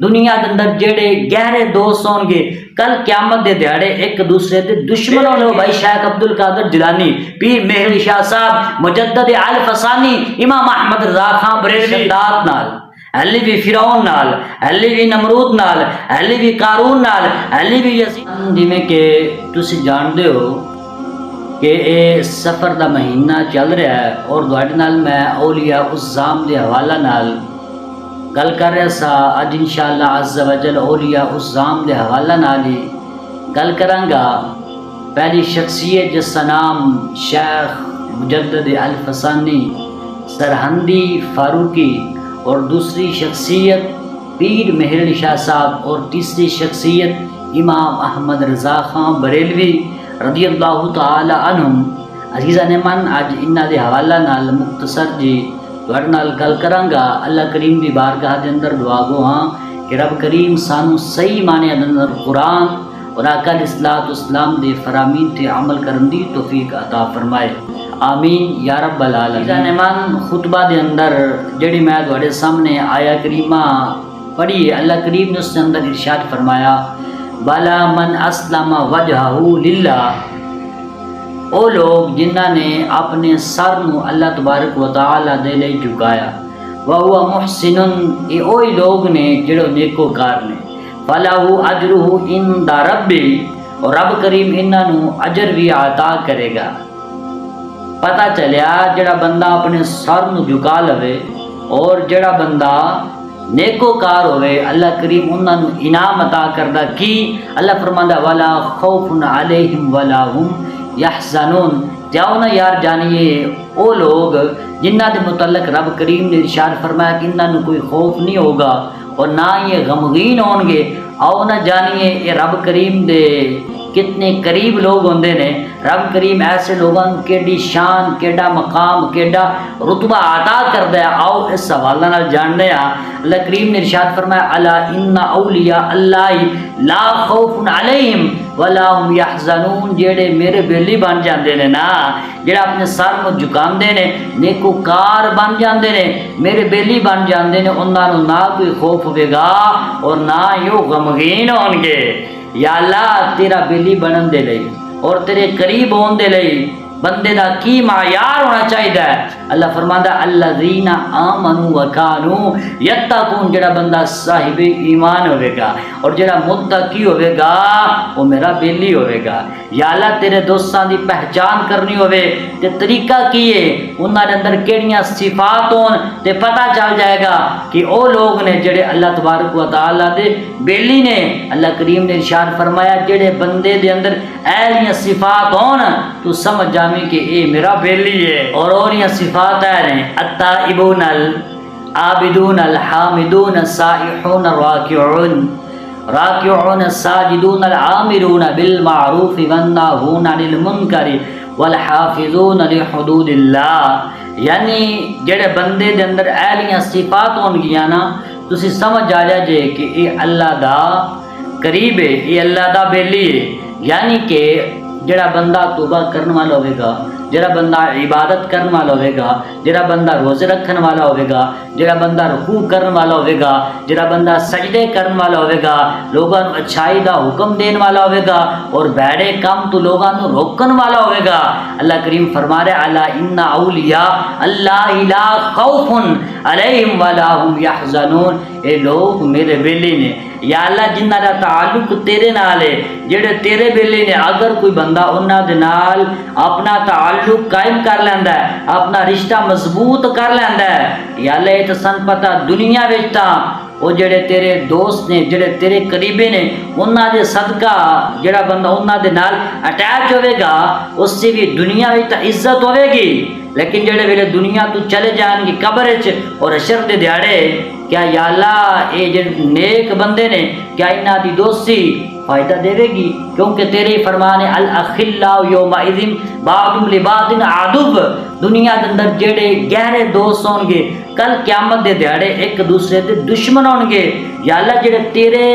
دنیا دے اندر جڑے گہرے دوست ہون گے کل قیامت دے دیہڑے ایک دوسرے دے دشمن ہونے بھائی شیخ عبد القادر جیلانی، پیر مہر علی شاہ صاحب، مجدد الفسانی، امام احمد رضا خان بریلوی شداد نال، علی بھی فرعون نال، علی بھی نمرود نال، علی بھی قارون نال، علی بھی یزید، جویں کہ تسی جاندے ہو کہ اے سفر دا مہینہ چل رہا ہے اور تواڈے نال میں اولیاء الزام دے حوالہ نال گل کر رہا سا۔ اج انشاءاللہ عز و جل اولیاء الزام دے حوالہ نال ہی گل کراں گا۔ پہلی شخصیت جس کا نام شیخ مجدد الفسانی سرہندی فاروقی، اور دوسری شخصیت پیر مہر علی شاہ صاحب، اور تیسری شخصیت امام احمد رضا خان بریلوی رضی اللہ تعالی عنہم۔ عزیزان من اج انہاں دے حوالہ نال مختصر جی تواڈے نال گل کراں گا۔ اللہ کریم دی بارگاہ دے اندر دعا گو ہاں کہ رب کریم سانو صحیح معنی دے اندر قرآن اور آقا علیہ الصلوۃ والسلام دے فرامین تے عمل کرن دی توفیق عطا فرمائے، آمین یا رب العالمین۔ عزیزان من خطبہ دے اندر جڑی میں تواڈے سامنے آیا کریمہ پڑھی ہے، اللہ کریم نے اس کے اندر ارشاد فرمایا بالا من اسلم وجہہ للہ، او لوگ جنہاں نے اپنے سر نو اللہ تبارک و تعالی دے لئی جھکایا، وہو محسن، اے اوہی لوگ نے جڑے نیکوکار نے، فلہ اجرہ عند ربی، اور رب کریم انہاں نو اجر بھی عطا کرے گا۔ پتہ چلیا جڑا بندہ اپنے سر نو جھکا لوے اور جڑا بندہ نیکوکار ہوئے اللہ کریم انہاں نو انعام عطا کردا کی، اللہ فرماندا ولا خوف علیہم ولا هم یحزنون، جاؤ نا یار جانیے او لوگ جنہاں دے متعلق رب کریم نے ارشاد فرمایا کہ انہاں نو کوئی خوف نہیں ہوگا اور نہ یہ غمگین ہون گے۔ آؤ نہ جانیے یہ رب کریم دے کتنے قریب لوگ ہوندے نے، رب کریم ایسے لوگوں کیڈی شان، کیڈا مقام، کیڈا رتبہ عطا کردا ہے۔ آؤ اس حوالہ نال جاننے ہاں۔ اللہ کریم نے ارشاد فرمایا الا ان اولیاء اللہ لا خوف علیہم ولا هم یحزنون، جڑے میرے بیلی بن جاندے نے نا، جڑا اپنے سر نو جھکاندے نے، نیکوکار بن جاندے نے، میرے بیلی بن جاندے نے، انہاں نو نہ کوئی خوف ہوے گا اور نہ یو غمگین ہون گے۔ یا اللہ تیرا بیلی بنن دے لئی اور تیرے قریب ہون دے لئی بندے دا کی معیار ہونا چاہیے؟ اللہ فرماندا الذین آمنوا وکانوا یتقون، جڑا بندہ صاحب ایمان ہوئے گا اور جڑا متقی ہوئے گا وہ میرا بیلی ہوئے گا۔ یا اللہ تیرے دوستان دی پہچان کرنی ہوئے تے طریقہ کیے انہاں دے اندر کیڑیاں صفات ہون تے پتہ چل جائے گا کہ او لوگ نے جڑے اللہ تبارک و تعالی دے بیلی نے۔ اللہ کریم نے ارشاد فرمایا جڑے بندے دے اندر ایلیاں صفات ہون تو سمجھ جا کہ اے میرا بیلی ہے۔ اور یہ صفات ہیں التائبون العابدون الحامدون السائحون الراکعون راکعون الساجدون العامرون بالمعروف والناہون عن المنکر والحافظون لحدود اللہ، یعنی جڑے بندے دے اندر ایلیاں صفات ہون گیاں نا تسی سمجھ آ جا جے کہ اے اللہ دا قریب ہے، اے اللہ دا بیلی ہے۔ یعنی کہ جڑا بندہ توبہ کرنے والا ہوئے گا، جڑا بندہ عبادت کرنے والا ہوئے گا، جڑا بندہ روزے رکھنے والا ہوئے گا، جڑا بندہ رکوع کرنے والا ہوئے گا، جڑا بندہ سجدے کرنے والا ہوئے گا، لوگاں نو اچھائی دا حکم دین والا ہوئے گا اور بیڑے کم تو لوگاں نو روکن والا ہوئے گا۔ اللہ کریم فرما رہے الا ان اولیاء اللہ لا خوف علیہم ولا هم یحزنون، اے لوگ میرے بیلی نے۔ یا اللہ جنہ دا تعلق تیرے نال ہے، جڑے تیرے بیلی نے، اگر کوئی بندہ انہاں دے نال اپنا تعلق قائم کر لیندا ہے، اپنا رشتہ مضبوط کر لیندا ہے، یا اللہ یہ تو سن پتہ دنیا وچ تاں وہ جڑے تیرے دوست نے، جڑے تیرے قریبے نے، انہاں دے صدقہ جڑا بندہ انہاں دے نال اٹیچ ہوئے گا اس سے بھی دنیا وچ تاں عزت ہوئے گی، لیکن جڑے ویلے دنیا تو چلے جان گی قبر وچ اور حشر دے دیہڑے، کیا یا اللہ اے جڑے نیک بندے نے کیا انہاں دی دوستی فائدہ دے گی؟ کیونکہ تیرے فرمان ہے الاخلاء یومئذ بعضهم لبعض عدو، دنیا دے اندر جڑے گہرے دوست ہون گے کل قیامت دے دیہڑے ایک دوسرے دے دشمن ہون گے۔ یا اللہ جڑے تیرے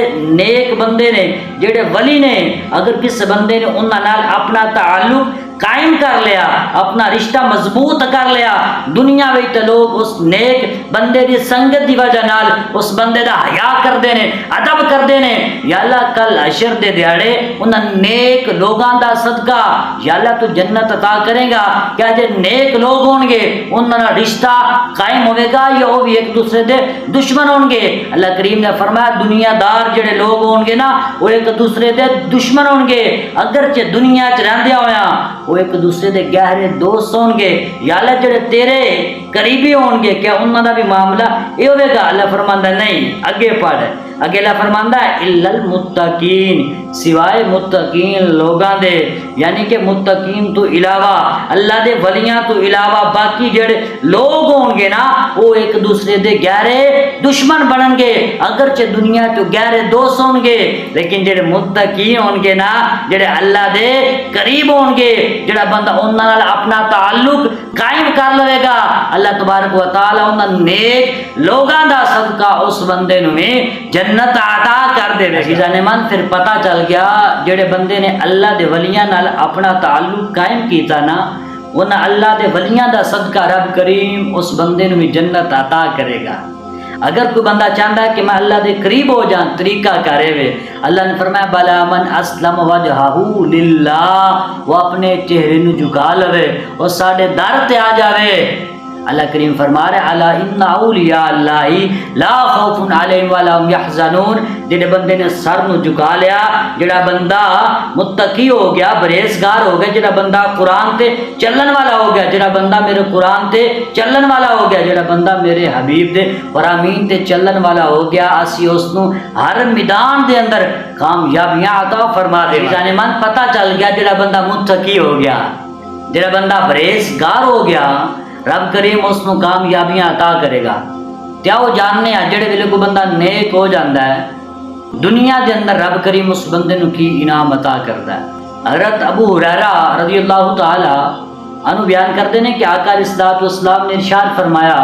نیک بندے نے، جڑے ولی نے، اگر کس بندے نے انہاں نال اپنا تعلق قائم کر لیا، اپنا رشتہ مضبوط کر لیا، دنیا وچ تے لوگ اس نیک بندے دی سنگت دی وجہ نال اس بندے دا حیا کردے نے، ادب کردے نے۔ یا اللہ کل حشر دے دیہاڑے انہاں نیک لوگاں دا صدقہ یا اللہ تو جنت عطا کرے گا۔ کیا جے نیک لوگ ہون گے انہاں دا رشتہ قائم ہوے گا یا وہ بھی ایک دوسرے دے دشمن ہون گے؟ اللہ کریم نے فرمایا دنیا دار جڑے لوگ ہون گے نا وہ ایک دوسرے دے دشمن ہون گے، اگرچہ دنیا چ رہندے ہویا وہ ایک دوسرے دے گہرے دوست ہون گے۔ یا اللہ جڑے تیرے قریبی ہون گے کیا انہاں دا بھی معاملہ یہ ہوے گا؟ اللہ فرماندا نہیں، اگے پڑھ، اگے اللہ فرماندا ہے الا المتقین، سوائے متقین لوگاں دے، یعنی کہ متقین تو علاوہ اللہ دے ولیاں تو علاوہ باقی جڑے لوگ ہون گے نا وہ ایک دوسرے دے گہرے دشمن بنن گے، اگرچہ دنیا تو گہرے دوست ہون گے لیکن جڑے متقین ہون گے نا، جڑے اللہ دے قریب ہون گے، جڑا بندہ انہاں نال اپنا تعلق قائم کر لے گا، اللہ تبارک و تعالی انہاں نیک لوگاں دا صدقہ اس بندے نوں بھی جنت عطا کر دے۔ عزیزان من پھر پتہ چل گیا جڑے بندے نے اللہ دے ولیاں نال اپنا تعلق قائم کیتا نا انہاں اللہ دے ولیاں دا صدقہ رب کریم اس بندے نوں بھی جنت عطا کرے گا۔ اگر کوئی بندہ چاہتا ہے کہ میں اللہ دے قریب ہو جاؤں طریقہ کرے وے، اللہ نے فرمایا بلا من اسلم وجہہ للہ، وہ اپنے چہرے نو جھکا لوے اور ساڈے در تے آ جاوے۔ اللہ کریم فرما رہے الا ان اولیاء اللہ لا خوف علیہم ولا هم یحزنون، جڑے بندے نے سر نو جھکا لیا، جڑا بندہ متقی ہو گیا، پرہیزگار ہو گیا، جڑا بندہ قرآن تے چلن والا ہو گیا، جڑا بندہ میرے قرآن تے چلن والا ہو گیا، جڑا بندہ میرے حبیب دے فرامین تے چلن والا ہو گیا، اسی اس نو ہر میدان دے اندر کامیابیاں عطا فرما دے۔ جانے من پتہ چل گیا جڑا بندہ متقی ہو گیا، جڑا بندہ پرہیزگار ہو گیا، رب کریم اس نو کامیابیاں عطا کرے گا۔ کیا وہ جاننے ہیں جڑے ویلے کو بندہ نیک ہو جاندہ ہے دنیا دے اندر رب کریم اس بندے نو کی انعام عطا کرتا ہے۔ حضرت ابو ہریرہ رضی اللہ تعالی عنہ بیان کرتے ہیں کہ آقا علیہ الصلوۃ والسلام نے ارشاد فرمایا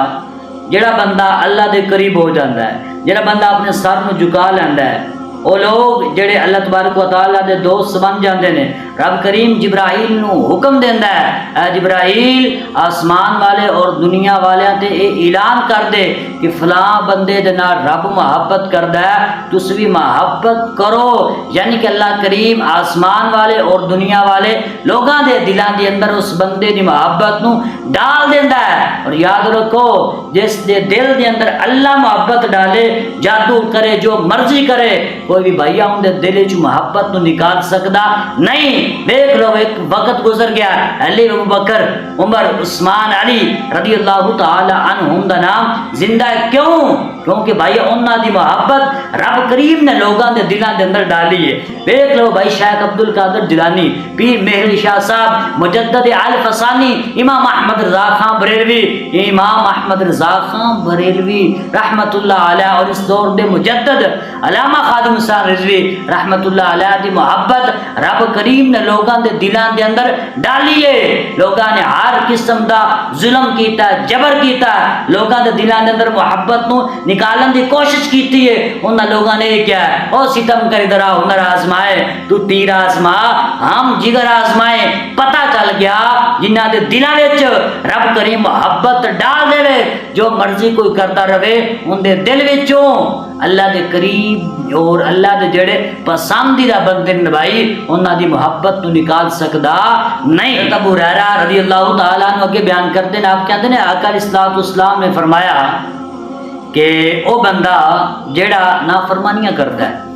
جڑا بندہ اللہ دے قریب ہو جاندہ ہے، جڑا بندہ اپنے سر نو جھکا لیندا ہے، وہ لوگ جڑے اللہ تبارک و تعالیٰ دے دوست بن جاندے نے، رب کریم جبرائیل نو حکم دیندا ہے اے جبرائیل آسمان والے اور دنیا والیاں تے اے اعلان کر دے کہ فلاں بندے دے نال رب محبت کردا ہے، تس بھی محبت کرو۔ یعنی کہ اللہ کریم آسمان والے اور دنیا والے لوگاں دے دلاں دے اندر اس بندے دی محبت نو ڈال دیندا ہے۔ اور یاد رکھو جس دے دل دے اندر اللہ محبت ڈالے، جادو کرے، جو مرضی کرے، کوئی بھی بھائیا ان دے دل وچ محبت نو نکال سکدا نہیں۔ دیکھ لو ایک وقت گزر گیا، علی ابو بکر عمر عثمان علی رضی اللہ تعالی عنہم دا نام زندہ ہے، کیوں؟ کیونکہ بھائی انہاں دی محبت رب کریم نے لوگاں دے دلاں دے اندر ڈالی ہے۔ دیکھ لو بھائی شیخ عبد القادر جیلانی، پیر مہر شاہ صاحب، مجدد الفسانی، امام احمد رضا خان بریلوی، امام احمد رضا خان بریلوی رحمت اللہ علیہ، اور اس دور دے مجدد علامہ خادم حسین رضوی رحمت اللہ علیہ دی محبت رب کریم نے لوگاں دے دلاں دے اندر ڈالی ہے۔ لوگاں نے ہر قسم دا ظلم کیتا، جبر کیتا، لوگاں دے دلاں دے اندر محبت نو نکالن دی کوشش کیتی ہے۔ انہاں لوگاں نے کیا ہے، او ستم کر درا ہنر آزمائے، تو تیر آزما ہم جگر آزمائے۔ پتہ چل گیا جنہاں دے دلاں وچ رب کریم محبت ڈال دے، جو مرضی کوئی کرتا رہے ان دے دل وچوں اللہ دے قریب اور اللہ دے جڑے پسندیدہ بندے نے بھائی انہاں دی محبت تو نکال سکدا نہیں۔ ابو ہریرہ رضی اللہ تعالیٰ عنہ اگے بیان کرتے ہیں، آپ کہتے ہیں آقا علیہ الصلوۃ والسلام نے فرمایا کہ او بندہ جڑا نافرمانیاں کرتا ہے،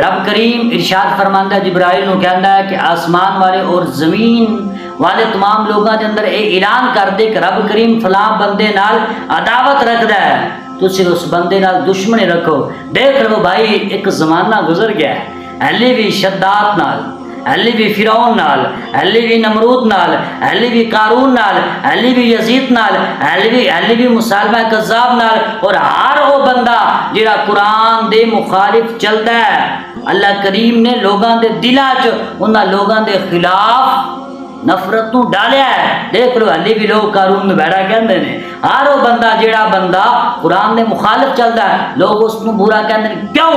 رب کریم ارشاد فرماندا ہے، جبرائیل نو کہندا ہے کہ آسمان والے اور زمین والے تمام لوگاں دے اندر اے اعلان کر دے کہ رب کریم فلاں بندے نال عداوت رکھدا ہے، تسی اس بندے نال دشمنی رکھو۔ دیکھ لو بھائی ایک زمانہ گزر گیا ہے، ہلی بھی شداد نال، ہلی بھی فرعون نال، ہلی بھی نمرود نال، ہلی بھی قارون نال، ہلی بھی یزید نال، ہلی بھی مسالمہ کذاب نال، اور ہر وہ بندہ جڑا قرآن دے مخالف چلدا ہے، اللہ کریم نے لوگاں دے دلاں چ انہاں لوگاں دے خلاف نفرت نو ڈالیا ہے۔ دیکھ لو ہلی بھی لوگ قارون میں بیٹھا کہندے نے، ہر وہ بندہ جڑا بندہ قرآن دے مخالف چلدا ہے لوگ اس نو برا کہندے نے، کیوں؟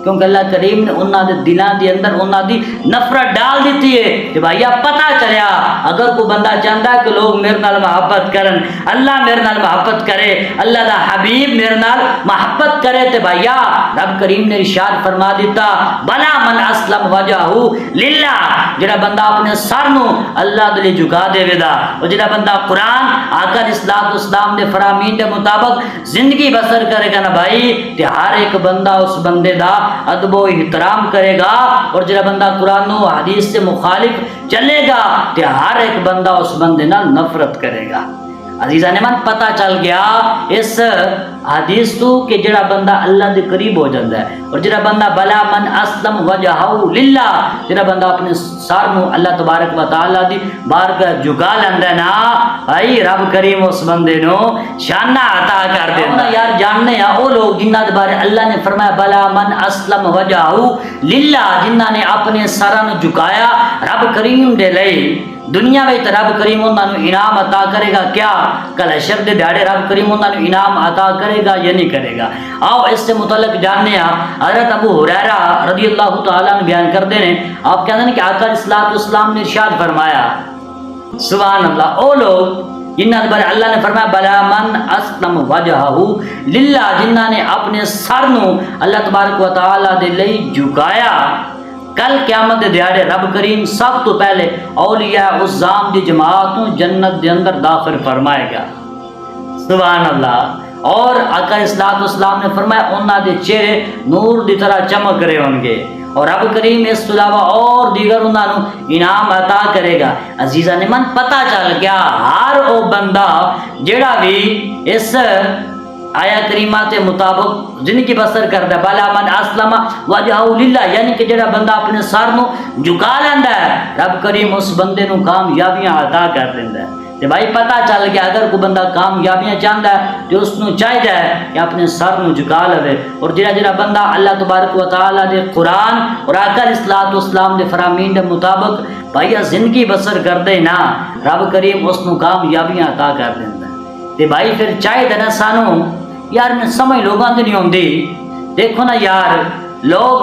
کیونکہ اللہ کریم نے انہاں دے دلاں دے اندر انہاں دی نفرت ڈال دیتی ہے کہ بھائیا پتہ چلیا اگر کوئی بندہ چاہتا ہے کہ لوگ میرے نال محبت کرن، اللہ میرے نال محبت کرے، اللہ دا حبیب میرے نال محبت کرے، تے بھائیا رب کریم نے ارشاد فرما دیتا بلا من اسلم وجہہ للہ، جڑا بندہ اپنے سر نو اللہ دے لئی جھکا دے وے دا، اور جڑا بندہ قرآن آقا اسلام دے فرامین دے مطابق زندگی بسر کرے گا نا بھائی، تے ہر ایک بندہ اس بندے دا ادب و احترام کرے گا، اور جڑا بندہ قرآن و حدیث سے مخالف چلے گا تے ہر ایک بندہ اس بندے نال نفرت کرے گا۔ عزیزان من پتہ چل گیا اس حدیث تو کہ جڑا بندہ اللہ دے قریب ہو جاتا ہے، اور جڑا بندہ بلا من اسلم وجہہ للہ، جڑا بندہ اپنے سر نو اللہ تبارک و تعالی دی بارگاہ جھکا لیندا ہے نا بھائی، رب کریم اس بندے نو شانہ عطا کر دیندا۔ یار جاننے ہیں او لوگ جنہاں دے بارے اللہ نے فرمایا بلا من اسلم وجہہ للہ، جنہاں نے اپنے سراں نو جھکایا رب کریم دے لئی، دنیا میں رب کریم انہاں نو انعام عطا کرے گا کیا؟ کل حشر دے دیہڑے رب کریم انہاں نو انعام عطا کرے گا یا نہیں کرے گا؟ آؤ اس سے متعلق جاننے ہیں۔ حضرت ابو ہریرہ رضی اللہ تعالیٰ نے بیان کر دینے، آپ کہتے ہیں کہ آقا اسلام نے ارشاد فرمایا سبحان اللہ، او لوگ جنہاں بارے اللہ نے فرمایا بلا من اسلم وجہہ للہ، جنہاں نے اپنے سر نو اللہ تبارک و تعالیٰ دے لئی جھکایا، کل قیامت دے دیہڑے رب کریم سب تو پہلے اولیاء عظام دی جماعت نو جنت دے اندر داخل فرمائے گا۔ سبحان اللہ۔ اور آقا اسلام نے فرمایا انہاں دے چہرے نور دی طرح چمک رہے ہوں گے، اور رب کریم اس کے علاوہ اور دیگر انہاں نو انعام عطا کرے گا۔ عزیزان من پتہ چل گیا ہر او بندہ جڑا بھی اس آیا کریمہ کے مطابق زندگی بسر کرتا ہے بلا من اسلم وجہہ للہ، یعنی کہ جڑا بندہ اپنے سر نو جھکا لیندا ہے رب کریم اس بندے نو کامیابیاں عطا کر دیندا ہے۔ تے بھائی پتہ چل گیا اگر کوئی بندہ کامیابیاں چاہتا ہے تو اس نو چاہیے کہ اپنے سر نو جھکا لے، اور جڑا بندہ اللہ تبارک و تعالی دے قرآن اور آقا اسلام دے فرامین دے مطابق بھائی زندگی بسر کر دے نا رب کریم اس نو کامیابیاں عطا کر دیندا ہے۔ تے بھائی پھر چاہیے نا سانو یار میں سمجھ لوگاں تے نہیں ہوندی، دیکھو نا یار لوگ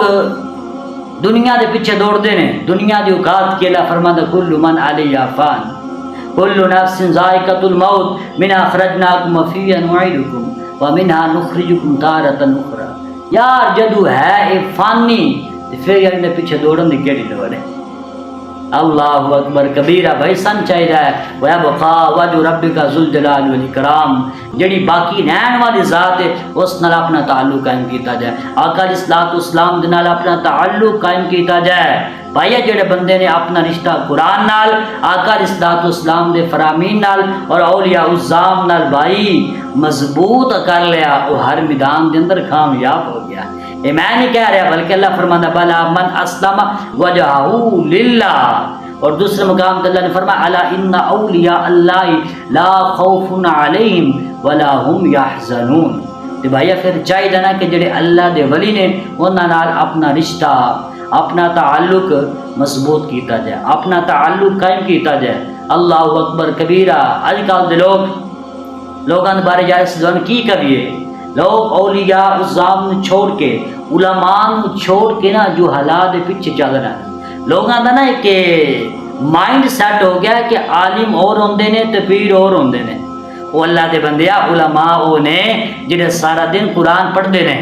دنیا دے پیچھے دوڑ دے نے، دنیا دی اوقات کے اللہ فرماتا کل من علیہا فان کل نفس ذائقۃ الموت منھا اخرجناکم وفیہا نعیدکم ومنھا نخرجکم تارۃ اخری، یار جدو ہے اے فانی تے پھر یار دے پیچھے دوڑن دی کیڑی لوڑ ہے؟ اللہ اکبر کبیرہ۔ بھائی سن چاہیے وَيَبْقَى وَجْهُ رَبِّكَ ذُو الْجَلَالِ وَالْإِكْرَامِ، جڑی باقی رہن والی ذات ہے اس نال اپنا تعلق قائم کیتا جائے، آقا اسلام دے نال اپنا تعلق قائم کیتا جائے۔ بھائی جڑے بندے نے اپنا رشتہ قرآن نال، آقا اسلام دے فرامین نال اور اولیاء عظام نال بھائی مضبوط کر لیا، وہ ہر میدان دے اندر کامیاب ہو گیا۔ یہ میں نہیں کہہ رہا بلکہ اللہ فرماتا بلا من اسلم وجہہ للہ، اور دوسرے مقام تے اللہ نے فرمایا الا ان اولیاء اللہ لا خوف علیہم ولا هم یحزنون۔ تے بھائی پھر چاہیے نا کہ جڑے اللہ دے ولی نے انہاں نال اپنا رشتہ اپنا تعلق مضبوط کیتا جائے، اپنا تعلق قائم کیتا جائے۔ اللہ اکبر کبیرہ۔ اج کل دے لوگاں دے بارے جائے زبان کی کریے، لوگ اولیاء عظام چھوڑ کے علماء چھوڑ کے نا جو حالات پیچھے چل رہا ہے، لوگاں دا نا کہ مائنڈ سیٹ ہو گیا کہ عالم اور ہوندے نے تے پیر اور ہوندے نے۔ وہ اللہ دے بندیا علماء وہ نے جڑے سارا دن قرآن پڑھتے نے،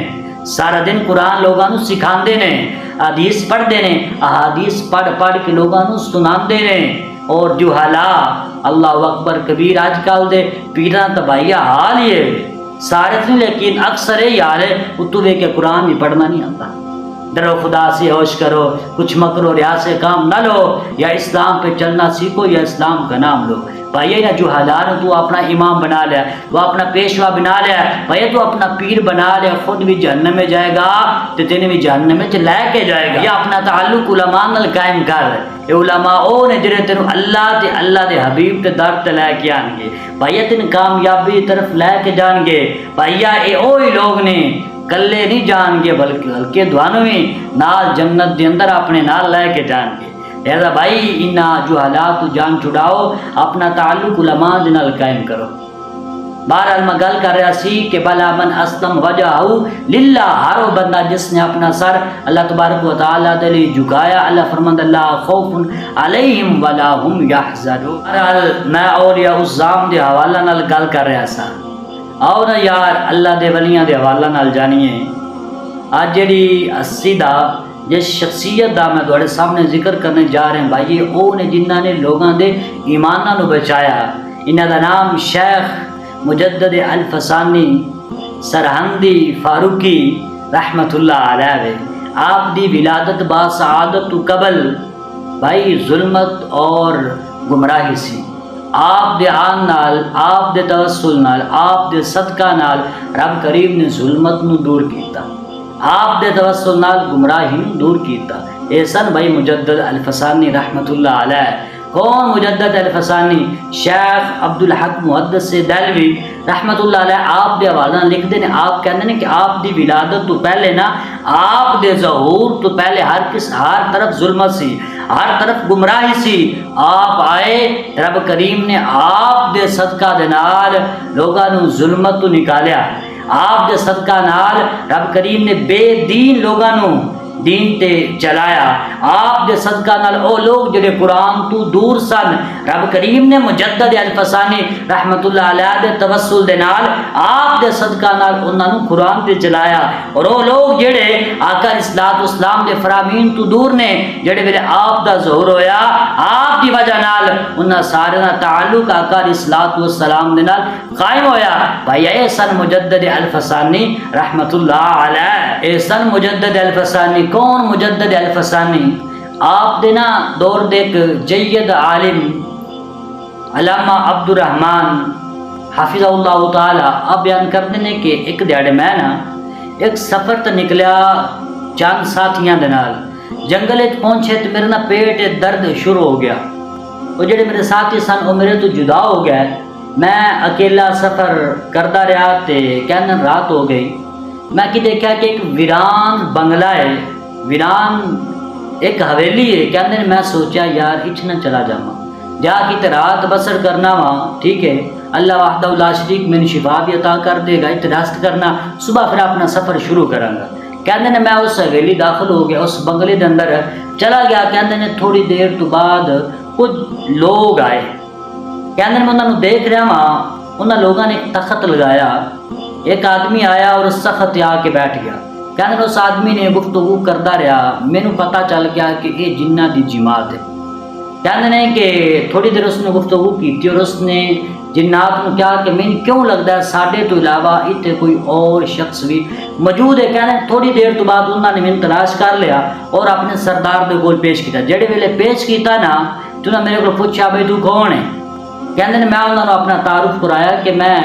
سارا دن قرآن لوگاں نو سکھاندے نے، حدیث پڑھتے نے، احادیث پڑھ کے لوگاں نو سناندے نے، اور جو حالات اللہ اکبر کبیر آج کل دے پیراں تباہیہ حال یہ سارے نہیں، لیکن اکثر یہ حال ہے اتو کے قرآن بھی پڑھنا نہیں آتا۔ ڈرو خدا سے ہوش کرو، کچھ مکرو ریا سے کام نہ لو، یا اسلام پہ چلنا سیکھو یا اسلام کا نام لو۔ بھائی نا جو حالات تو اپنا امام بنا لیا، وہ اپنا پیشوا بنا لیا، بھائی تو اپنا پیر بنا لیا، خود بھی جہنم میں جائے گا تو تینوں بھی جہنم میں لے کے جائے گا۔ یا اپنا تعلق علماء نال قائم کر، اے علماء او نے جڑے تینوں اللہ دے حبیب تے در تے لے کے آن گے، بھائی تین کامیابی طرف لے کے جان گے۔ بھائی اے اوہی لوگ نے کلے نہیں جان گے بلکہ دوانوں ہی نال جنت دے اندر اپنے نال لے کے جان گے۔ لہذا بھائی انہاں جو حالات تو جان چھڑاؤ، اپنا تعلق علماء دے نال قائم کرو۔ بہرحال میں گل کر رہا سی کہ بلا من اسلم وجہہ للہ، ہر وہ بندہ جس نے اپنا سر اللہ تبارک و تعالیٰ دے لیے جھکایا، اللہ فرماند اللہ خوف علیہم ولا ہم یحزنون۔ بہرحال میں اولیاء الظام دے حوالہ نال گل کر رہا سا، آؤ نا یار اللہ دے ولیاں دے حوالہ نال جانیے آج جڑی سیدھا جس شخصیت دا میں تھوڑے سامنے ذکر کرنے جا رہے ہیں بھائی، وہ نے جنہاں نے لوگاں دے ایماناں نو بچایا۔ انہاں دا نام شیخ مجدد الفسانی سرہندی فاروقی رحمت اللہ علیہ ہے۔ آپ دی ولادت با سعادت تو قبل بھائی ظلمت اور گمراہی سی، آپ دے آن نال، آپ دے توسل نال، آپ دے صدقہ نال رب کریم نے ظلمت نو دور کیتا، آپ دے توسل نال گمراہی نو دور کیتا۔ اے سن بھائی مجدد الفسانی رحمت اللہ علیہ۔ کون مجدد الفسانی؟ شیخ عبدالحق محدث دہلوی رحمت اللہ علیہ آپ دے حوالہ لکھ دے نے، آپ کہندے نے کہ آپ دی ولادت تو پہلے نا، آپ دے ظہور تو پہلے ہر طرف ظلمت سی، ہر طرف گمراہی سی۔ آپ آئے، رب کریم نے آپ دے صدقہ دے نال لوگاں نو ظلمت تو نکالیا، آپ دے صدقہ نال رب کریم نے بے دین لوگاں نو دین تے چلایا، آپ دے صدقہ نال او لوگ جڑے قرآن تو دور سن، رب کریم نے مجدد الفسانی رحمت اللہ علیہ دے توسل دے نال آپ دے صدقہ نال انہاں نو قرآن تے چلایا۔ اور او لوگ جڑے آقا الصلوۃ والسلام دے فرامین تو دور نے، جڑے ویلے آپ دا ظہور ہویا، آپ دی وجہ نال انہاں سارے دا تعلق آقا الصلوۃ والسلام دے نال قائم ہویا۔ بھائی اے سن مجدد الفسانی رحمت اللہ علیہ، اے سن مجدد الفسانی۔ کون مجدد الفسانی؟ آپ دے نا دور دے ایک جید عالم علامہ عبد الرحمن حافظ اللہ تعالی آپ بیان کرتے ہیں کہ ایک دیہڑے میں نا ایک سفر تے نکلیا چند ساتھیاں دے نال، جنگل وچ پہنچے تے میرے نا پیٹ درد شروع ہو گیا، وہ جڑے میرے ساتھی سن وہ میرے تو جدا ہو گئے، میں اکیلا سفر کرتا رہا تے کہنے رات ہو گئی۔ میں کی دیکھا کہ ایک ویران بنگلہ ہے، ویران ایک حویلی ہے، کہنے میں سوچا یار اچھنا چلا جاواں، جا کی رات بسر کرنا وہاں، ٹھیک ہے اللہ وحدہ لا شریک میں شفا بھی عطا کر دے گا، ریسٹ کرنا، صبح پھر اپنا سفر شروع کراں گا۔ کہندے نے میں اس حویلی داخل ہو گیا، اس بنگلے دے اندر چلا گیا۔ کہندے نے تھوڑی دیر تو بعد کچھ لوگ آئے، کہندے میں انہوں نے دیکھ رہا ہاں، انہوں لوگوں نے ایک تخت لگایا، ایک آدمی آیا اور اس تخت آ کے بیٹھ گیا۔ کہندے اس آدمی نے گفتگو کرتا رہا، مینوں پتہ چل گیا کہ یہ جنہ دی جماعت ہے۔ کہندے نے کہ تھوڑی دیر اس نے گفتگو کی اور اس نے جنات نے کہا کہ مین کیوں لگتا ہے ساڈے تو علاوہ اتنے کوئی اور شخص بھی موجود ہے۔ کہنے تھوڑی دیر تو بعد انہوں نے مین تلاش کر لیا اور اپنے سردار دے کول پیش کیتا۔ جڑے ویلے پیش کیتا نا تو انہوں نے میرے کو پوچھا بھائی تو کون ہے؟ کہندے میں انہوں نے اپنا تعارف کرایا کہ میں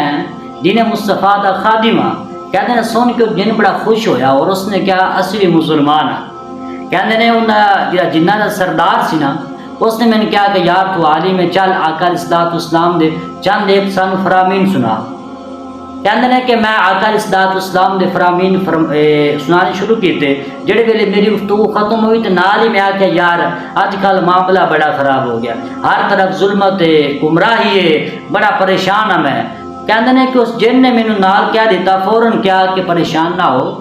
دین مصطفیٰ دا خادم ہاں۔ کہندے سن کے جن بڑا خوش ہویا اور اس نے کہا اسی بھی مسلمان ہاں۔ کہندے نے انہاں جنہ دا سردار سی نا اس نے میں نے کہا کہ یار تو عالم ہے، چل آقا الصلوۃ والسلام دے چند ایک سانو فرامین سنا۔ کہندے نے کہ میں آقا الصلوۃ والسلام دے فرامین سنانے شروع کیتے۔ جڑے ویلے میری گفتگو ختم ہوئی تو نال ہی میں آکھیا یار اج کل معاملہ بڑا خراب ہو گیا، ہر طرف ظلمت ہے، گمراہی ہے، بڑا پریشان ہوں میں۔ کہندے نے کہ اس جن نے مینوں نال کہہ دیتا، فوراً کیا کہ پریشان نہ ہو،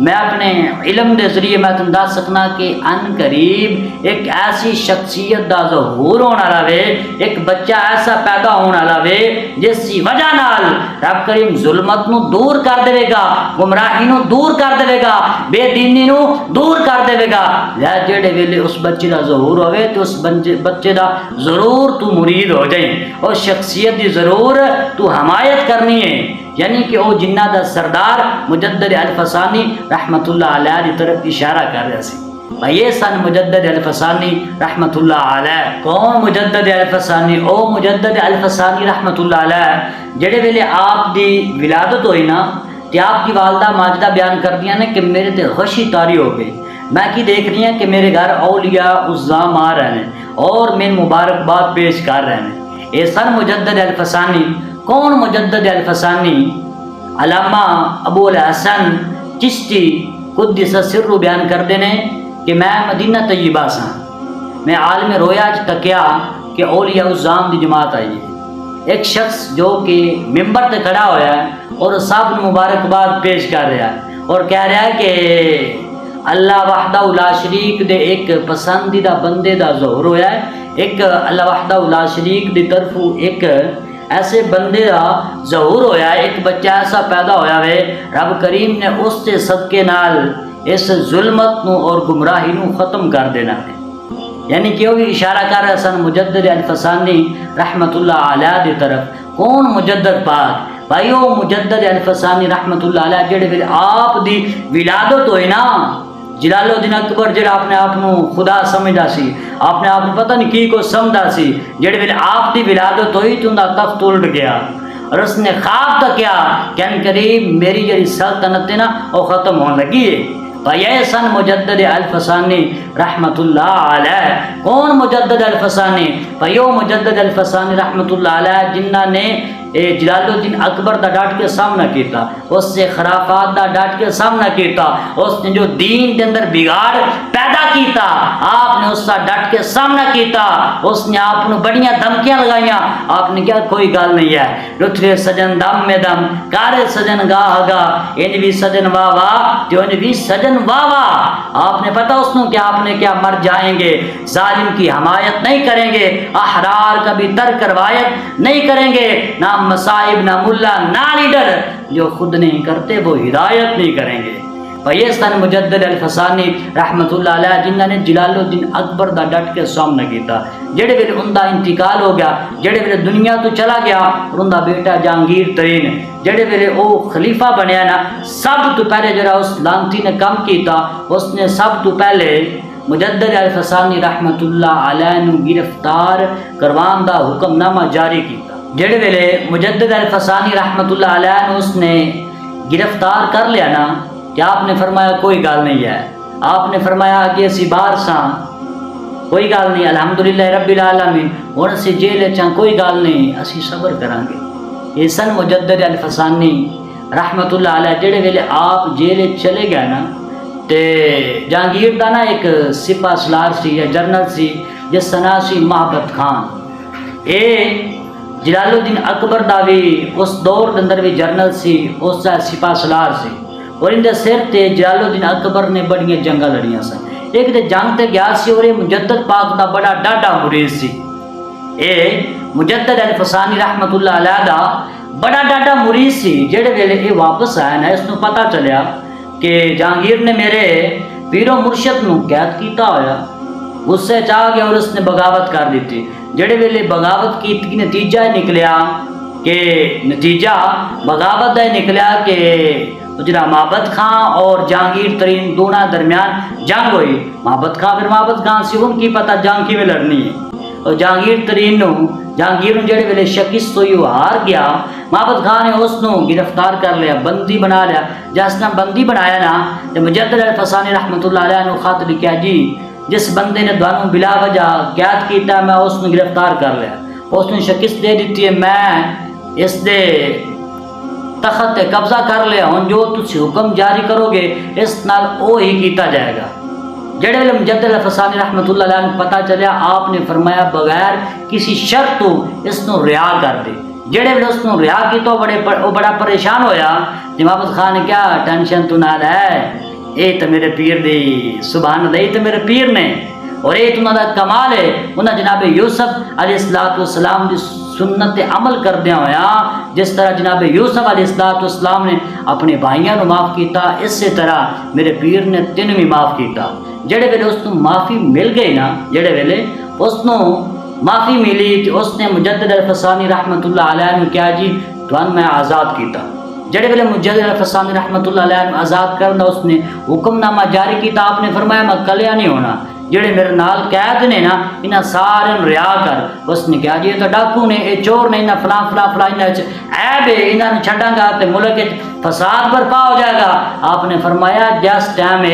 میں اپنے علم دے ذریعے میں تم دس سکنا کہ ان قریب ایک ایسی شخصیت دا ظہور ہونا رہے، ایک بچہ ایسا پیدا ہونا رہے جس کی وجہ نال رب کریم ظلمت نو دور کر دے گا، گمراہی نو دور کر دے گا، بے دینی نو دور کر دے گا۔ جڑے ویلے اس بچے دا ظہور ہوئے تو اس بچے دا ضرور تو مرید ہو جائیں، اور شخصیت دی ضرور تو حمایت کرنی ہے، یعنی کہ او جنہ دا سردار مجدد الفسانی رحمت اللہ علیہ دی طرف اشارہ کر رہا سی۔ یہ سن مجدد الفسانی رحمت اللہ علیہ۔ کون مجدد الفسانی؟ او مجدد الفسانی رحمت اللہ علیہ جڑے ویلے آپ دی ولادت ہوئی نا تے آپ کی والدہ ماجدہ بیان کر دیا نے کہ میرے تے غشی طاری ہو گئی، میں کی دیکھ رہی ہیں کہ میرے گھر اولیاء الظام آ رہے ہیں اور میں مبارکباد پیش کر رہے ہیں۔ اے سن مجدد الفسانی۔ کون مجدد الفسانی؟ علامہ ابو الحسن چشتی قدس سر بیان کرتے ہیں کہ میں مدینہ طیبہ سا، میں عالم رویا تکیا کہ اولیاء الظام دی جماعت آئی ہے۔ ایک شخص جو کہ ممبر تے کھڑا ہویا ہے اور سب مبارکباد پیش کر رہا ہے اور کہہ رہا ہے کہ اللہ وحدہ لا شریک دے ایک پسندیدہ بندے دا ظہور ہویا ہے، ایک اللہ وحدہ لا شریک دی طرف ایک ایسے بندے دا ظہور ہویا ہے، ایک بچہ ایسا پیدا ہویا ہے، رب کریم نے اس سے صدقے نال اس ظلمت نو اور گمراہی نو ختم کر دینا ہے۔ یعنی کہ وہ بھی اشارہ کر رہا ہے سن مجدد الفسانی رحمت اللہ علیہ دی طرف۔ کون مجدد پاک؟ بھائی وہ مجدد الفسانی رحمت اللہ علیہ جڑے ویلے آپ دی ولادت ہوئی نا، جلال الدین اکبر جڑا اپنے آپ کو خدا سمجھا سی، اپنے آپ کو پتہ نہیں کی کو سمجھا سی، جڑے ویلے آپ دی ولادت ہوئی تو انہاں تخت الٹ گیا اور اس نے خواب تک کیا کہ ان قریب میری جڑی سلطنت ہے نا وہ ختم ہونے لگی ہے۔ بھائی سن مجدد الفسانی رحمت اللہ علیہ۔ کون مجدد الفسانی؟ بھائی وہ مجدد الفسانی رحمت اللہ علیہ جنہ نے جلال الدین اکبر دا ڈٹ کے سامنا کیتا، اس سے خرافات دا ڈٹ کے سامنا کیتا، اس نے جو دین دے اندر بگاڑ پیدا کیتا آپ نے اس کا ڈٹ کے سامنا کیتا، اس نے آپ نے بڑیاں دھمکیاں لگائیاں، آپ نے کیا کوئی گل نہیں ہے، لٹھے سجن دم میں دم کارے سجن گاہ گا انج بھی سجن واہ واہ جو انج بھی سجن واہ واہ۔ آپ نے پتا اس نے کہ آپ نے کیا مر جائیں گے، ظالم کی حمایت نہیں کریں گے، احرار کا بھی ترک روایت نہیں کریں گے، نہ مصائب نہ ملا نہ لیڈر، جو خود نہیں کرتے وہ ہدایت نہیں کریں گے۔ فیستان مجدد الفسانی رحمت اللہ علیہ جنہ نے جلال الدین اکبر دا ڈٹ کے سامنا کیتا، جڑے ویلے ان دا انتقال ہو گیا، جڑے ویلے دنیا تو چلا گیا، اور ان دا بیٹا جہانگیر ترین جڑے ویلے او خلیفہ بنیا نا، سب تو پہلے جڑا اس لانتی نے کام کیتا، اس نے سب تو پہلے مجدد الفسانی رحمت اللہ علیہ نو گرفتار کروان دا حکم نامہ جاری کیتا۔ جڑے ویلے مجدد الفسانی رحمت اللہ علیہ نے اس نے گرفتار کر لیا نا، کہ آپ نے فرمایا کوئی گال نہیں ہے، آپ نے فرمایا کہ اسی بار ساں کوئی گال نہیں، الحمدللہ رب العالمین اور اسی جیل چاں کوئی گال نہیں، اسی صبر کریں گے۔ یہ سن مجدد الفسانی رحمت اللہ علیہ جڑے ویلے آپ جیل چلے گئے نا، تے جہانگیر دا نا ایک سپاہ سالار سی یا جرنل سی جس کا نام سی محبت خان، اے جلال الدین اکبر دا بھی اس دور دے اندر بھی جرنل سی، اس کا سپاہ سالار سی، اور ان دے سر تے جلال الدین اکبر نے بڑیاں جنگاں لڑیاں سن۔ ایک تے جنگ تے گیا سی اور یہ مجدد پاک دا بڑا ڈاڈا مرید سی، اے مجدد الفسانی رحمت اللہ علیہ دا بڑا ڈاڈا مرید سی۔ جڑے ویلے یہ واپس آیا نا، اس نو پتہ چلیا کہ جہانگیر نے میرے پیر و مرشد نو قید کیتا ہویا، غصے چاہ گیا اور اس نے بغاوت کر دیتی۔ جڑے ویلے بغاوت کی نتیجہ نکلیا کہ نتیجہ بغاوت دا نکلیا کہ جڑا محبت خان اور جہانگیر ترین دونوں درمیان جنگ ہوئی۔ محبت خان پھر محبت خان سی، ان کی پتہ جنگ کی میں لڑنی ہے، اور جہانگیر ترین نو جڑے ویلے شکست ہوئی وہ ہار گیا، محبت خان نے اس نو گرفتار کر لیا، بندی بنا لیا۔ جس نے بندی بنایا نا، تو مجدد الفسانی رحمت اللہ علیہ نے خط لکھا جی جس بندے نے دوانوں بلا وجہ قید کیتا میں اس نے گرفتار کر لیا، اس نے شکست دے دیتی ہے، میں اس دے تخت قبضہ کر لیا، ہوں جو تسی حکم جاری کرو گے اس نال او ہی کیتا جائے گا۔ جڑے ویلے مجدد الفسانی رحمت اللہ علیہ کو پتہ چلیا، آپ نے فرمایا بغیر کسی شرط تو اس نو رہا کر دے۔ جڑے ویلے اس نو رہا کیتا وہ بڑا پریشان ہویا، محبت خان نے کیا ٹینشن تو نہ ہے، اے تو میرے پیر دی سبحان اللہ، اے تو میرے پیر نے، اور اے تو انہاں دا کمال ہے، انہاں جناب یوسف علیہ السلام دی سنت عمل کردیا ہویا، جس طرح جناب یوسف علیہ السلام نے اپنے بھائیاں نو معاف کیتا، اسی طرح میرے پیر نے تین بھی معاف کیتا۔ جڑے ویلے اس نو معافی مل گئی نا، جڑے ویلے اس نو معافی ملی، اس نے مجدد الفسانی رحمت اللہ علیہ نے کیا جی تھان میں آزاد کیتا۔ جڑے ویلے مجدد الفسانی رحمت اللہ علیہ نے آزاد کرنا اس نے حکم نامہ جاری کیتا، آپ نے فرمایا میں کلیا نہیں ہونا، جڑے میرے نال قید نے نا انہاں سارے رہا کر۔ اس نے کہا جی یہ تو ڈاکو نے، یہ چور نے، انہاں فلاں فلاں فلاں عیب ہے، انہاں نے چھڈاں گا تے ملک فساد برپا ہو جائے گا۔ آپ نے فرمایا جس ٹائم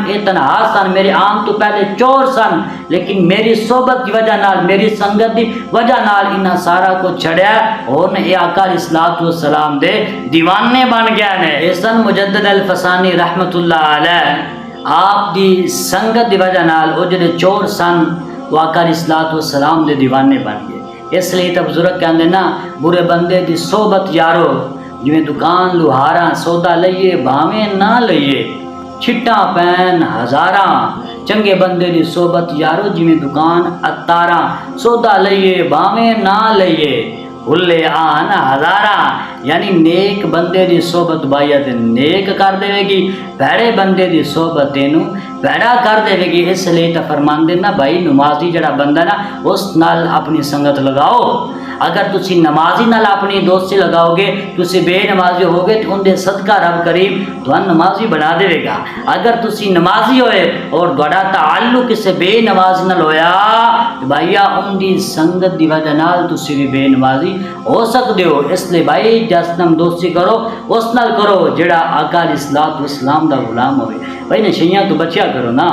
یہ تنہا سن، میرے آن تو پہلے چور سن، لیکن میری صحبت کی وجہ نال، میری سنگت کی وجہ نال انہاں سارا کو چھڑیا، اور نے یہ آقا علیہ الصلوۃ والسلام دے دیوانے بن گئے نے۔ احسن مجدد الفسانی رحمت اللہ علیہ آپ دی سنگت دی وجہ نال او جڑے چور سن وہ آقا علیہ الصلوۃ والسلام دے دیوانے بن گئے۔ اس لیے تو بزرگ کہندے نا برے بندے دی صحبت یارو جویں دکان لوہاراں سودا لئیے بھاویں نہ لئیے چھٹاں پین ہزاراں چنگے بندے دی صحبت یارو جویں دکان اتاراں سودا لئیے بھاویں نہ لئیے بھلے آن ہزاراں یعنی نیک بندے دی صحبت بائیت نیک کر دے گی بھڑے بندے دی صحبت تینوں بھڑا کر دے گی اس لیے تو فرماندے نا بھائی نمازی جڑا بندہ نا اس نال اپنی سنگت لگاؤ اگر تسی نمازی نال اپنی دوستی لگاؤ گے تسی بے نمازی ہوگے تو ان دے صدقہ رب کریم تو نمازی بنا دے گا اگر تسی نمازی ہوئے اور بڑا تعلق کسے بے نمازی نال ہویا تو بھائیا ان دی سنگت دی وجہ نال تسی بھی بے نمازی ہو سکتے ہو اس لیے بھائی جس نام دوستی کرو اس نال کرو جڑا آقا علیہ الصلوۃ والسلام دا غلام ہوئے بھائی نشیاں تو بچیا کرو نا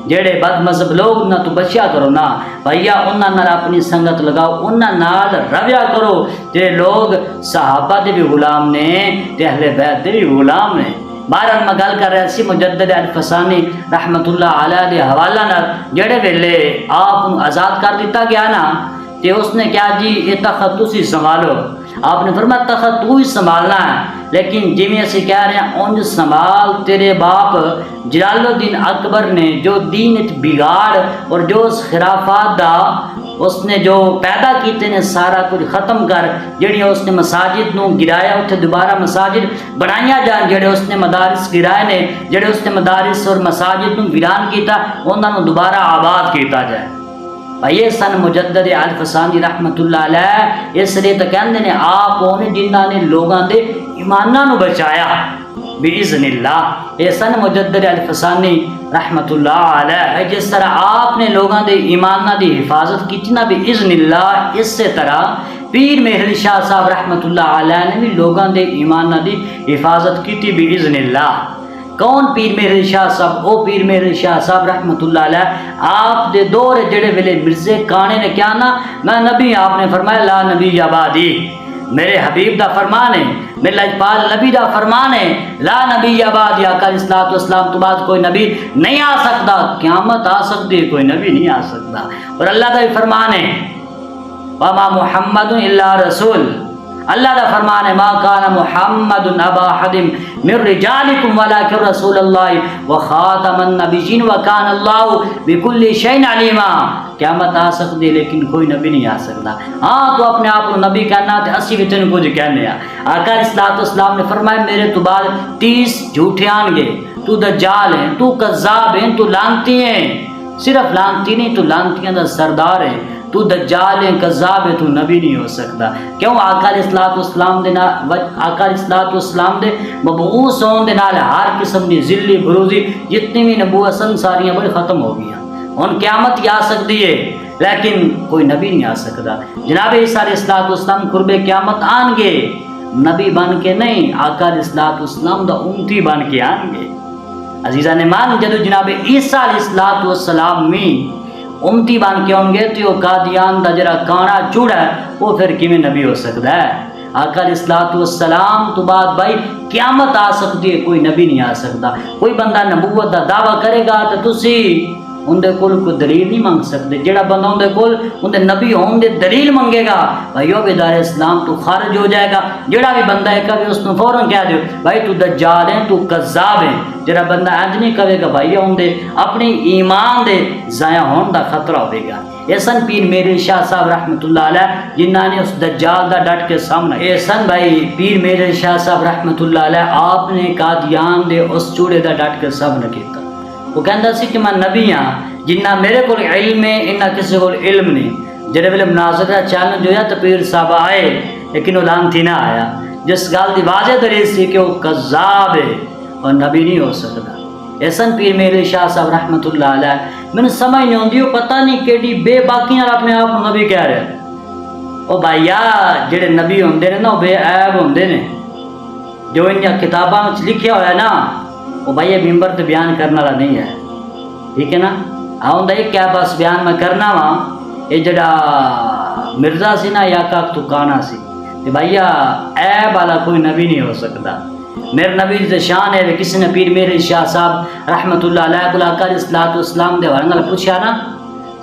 جڑے بد مذہب لوگ نہ تو بچیا کرو نا بھائیا انہاں نال اپنی سنگت لگاؤ انہاں نال رویا کرو جڑے لوگ صحابہ دے بھی غلام نے تے اہل بیت دے بھی غلام نے بہرحال میں گل کر رہا سی مجدد الفسانی رحمت اللہ علیہ دے حوالہ نال جڑے ویلے آپ آزاد کر دیتا گیا نا تے اس نے کیا جی یہ تخت تسی سنبھالو آپ نے فرمایا تخت تو ہی سنبھالنا ہے لیکن جی میں اسے کہہ رہے ہیں اونج سنبھال تیرے باپ جلال الدین اکبر نے جو دین بگاڑ اور جو اس خرافات دا اس نے جو پیدا کیتے نے سارا کچھ ختم کر جڑی اس نے مساجد نو گرایا اتھے دوبارہ مساجد بنائیا جان جڑے اس نے مدارس گرائے نے جڑے اس نے مدارس اور مساجد نو ویران کیتا انہاں نو دوبارہ آباد کیتا جائے بھائی سن مجدد الفسانی رحمت اللہ علیہ اس لیے تو کہندے نے آپ ہونے جنہاں نے لوگاں دے ایماناں نو بچایا باذن اللہ اے سن مجدد الفسانی رحمت اللہ علیہ جس طرح آپ نے لوگاں دے ایماناں دی حفاظت کی نا باذن اللہ اس سے طرح پیر مہر علی شاہ صاحب رحمت اللہ علیہ نے بھی لوگاں دے ایماناں دی حفاظت کی تھی باذن اللہ کون پیر مہر علی شاہ صاحب او پیر مہر علی شاہ صاحب رحمت اللہ علیہ آپ دے دور جڑے ویلے مرزے کانے نے کیا نا میں نبی آپ نے فرمایا لا نبی آبادی میرے حبیب دا فرمان ہے میرے لجپال نبی دا فرمان ہے لا نبی آبادی آقا علیہ الصلوۃ والسلام تو بعد کوئی نبی نہیں آ سکتا قیامت آ سکتی ہے کوئی نبی نہیں آ سکتا اور اللہ دا بھی فرمان ہے وما محمد الا رسول اللہ دا فرمان ہے ما کان محمد ابا احد من رجالکم ولکن رسول اللہ وخاتم النبیین وکان اللہ بکل شیء علیما قیامت آ سکتی لیکن کوئی نبی نہیں آ سکتا ہاں تو اپنے آپ کو نبی کہنا تے اسی وچ کچھ کہنے آ آقا علیہ الصلوۃ والسلام نے فرمایا میرے تو بعد 30 جھوٹے آن گے تو دجال ہے تو کذاب ہے تو لعنتی ہے صرف لعنتی نہیں تو لعنتیاں دا سردار ہے تو دجال ہے کذاب ہے تو نبی نہیں ہو سکتا کیوں آقا علیہ الصلوۃ والسلام دے آقا علیہ الصلوۃ والسلام دے مبعوث ہون دے نال ہر قسم دی ذلی بروزی جتنی بھی نبوت ساریاں بڑی ختم ہو گئیاں ہن قیامت آ سکتی ہے لیکن کوئی نبی نہیں آ سکتا جناب عیسیٰ علیہ الصلوۃ والسلام قرب قیامت آن گے نبی بن کے نہیں آقا علیہ الصلوۃ والسلام دا امتی بن کے آن گے عزیزان مان جدو جناب عیسیٰ علیہ الصلوۃ والسلام میں امتی بن کے ہوں گے تو وہ قادیان دا جڑا کانا چوڑا ہے وہ پھر کیویں نبی ہو سکتا ہے آقا علیہ الصلوۃ والسلام تو بعد بھائی قیامت آ سکتی ہے کوئی نبی نہیں آ سکتا کوئی بندہ نبوت دا دعویٰ کرے گا تو تسی اندر کول کوئی دلیل نہیں مانگ سکتے جڑا بندہ اندر کول اندر نبی ہون دے دلیل منگے گا بھائی وہ بیدار اسلام تو خارج ہو جائے گا جڑا بھی بندہ ہے کبھی اس نے فوراً کہہ دے بھائی تو دجال ہے تو کذاب ہے جڑا بندہ انج نہیں کہے گا بھائی اندر اپنی ایمان دے ضائع ہون دا خطرہ ہوے گا ایسن پیر میرے شاہ صاحب رحمت اللہ علیہ جنہاں نے اس دجال دا ڈٹ کے سامنے ایسن بھائی پیر میرے شاہ صاحب رحمت اللہ علیہ آپ نے قادیان دے اس چوڑے دا ڈٹ کے سامنے کیتا وہ کہندا سی کہ میں نبی ہاں جنہ میرے کو علم ہے انہاں کسی کو علم نہیں جڑے ویلے مناظرہ چیلنج ہویا تو پیر صاحب آئے لیکن وہ لعنتی نہ آیا جس گل دی واضح دلیل سی کہ وہ کذاب ہے اور نبی نہیں ہو سکتا ایسن پیر میرے شاہ صاحب رحمت اللہ علیہ میں سمجھ نہیں ہوندی وہ پتہ نہیں کیڑی بے باکی نال اپنے آپ کو نبی کہہ رہے او بھائیا جڑے نبی ہوندے نے نا وہ بے عیب ہوندے نے جو ان کتاباں وچ لکھیا ہوا ہے نا وہ بھائی ممبر تے بیان کرنے والا نہیں ہے ٹھیک ہے نا آؤں دے کیا بس بیان میں کرنا وا یہ جڑا مرزا سی نا یا کاک تو کانا سی تے بھائیا عیب والا کوئی نبی نہیں ہو سکتا میرے نبی دی شان ہے کسی نے پیر میرے شاہ صاحب رحمت اللہ علیہ کو آقا علیہ الصلوۃ والسلام دے حوالے نال پوچھا نا